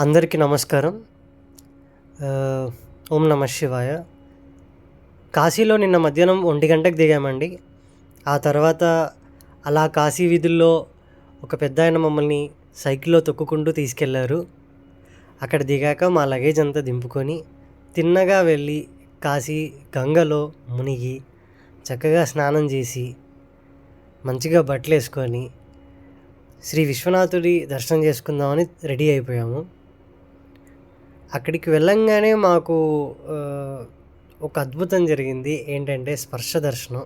అందరికీ నమస్కారం. ఓం నమ శివాయ. కాశీలో నిన్న మధ్యాహ్నం 1 గంటకు దిగామండి. ఆ తర్వాత అలా కాశీ వీధుల్లో ఒక పెద్దాయన మమ్మల్ని సైకిల్‌లో తొక్కుకుంటూ తీసుకెళ్లారు. అక్కడ దిగాక మా లగేజ్ అంతా దింపుకొని తిన్నగా వెళ్ళి కాశీ గంగలో మునిగి చక్కగా స్నానం చేసి మంచిగా బట్టలేసుకొని శ్రీ విశ్వనాథుడి దర్శనం చేసుకుందామని రెడీ అయిపోయాము. అక్కడికి వెళ్ళంగానే మాకు ఒక అద్భుతం జరిగింది. ఏంటంటే స్పర్శ దర్శనం.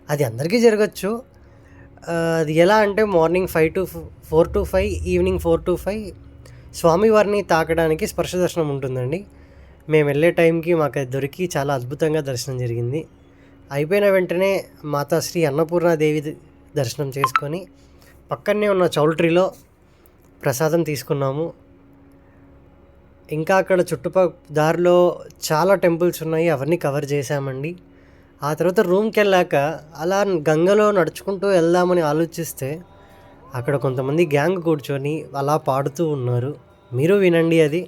అది అందరికీ జరగచ్చు. అది ఎలా అంటే మార్నింగ్ 4-5, ఈవినింగ్ 4-5 స్వామివారిని తాకడానికి స్పర్శ దర్శనం ఉంటుందండి. మేము వెళ్ళే టైంకి మాకు అది దొరికి చాలా అద్భుతంగా దర్శనం జరిగింది. అయిపోయిన వెంటనే మాతాశ్రీ అన్నపూర్ణాదేవి దర్శనం చేసుకొని పక్కనే ఉన్న చౌల్ట్రీలో ప్రసాదం తీసుకున్నాము. ఇంకా అక్కడ దారిలో చాలా టెంపుల్స్ ఉన్నాయి, అవన్నీ కవర్ చేసామండి. ఆ తర్వాత రూమ్కి వెళ్ళాక అలా గంగలో నడుచుకుంటూ వెళ్దామని ఆలోచిస్తే అక్కడ కొంతమంది గ్యాంగ్ కూర్చొని అలా పాడుతూ ఉన్నారు. మీరు వినండి అది.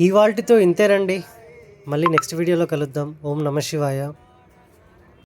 ఇవాల్టితో ఇంతేనండి. మళ్ళీ నెక్స్ట్ వీడియోలో కలుద్దాం. ఓం నమ శివాయ.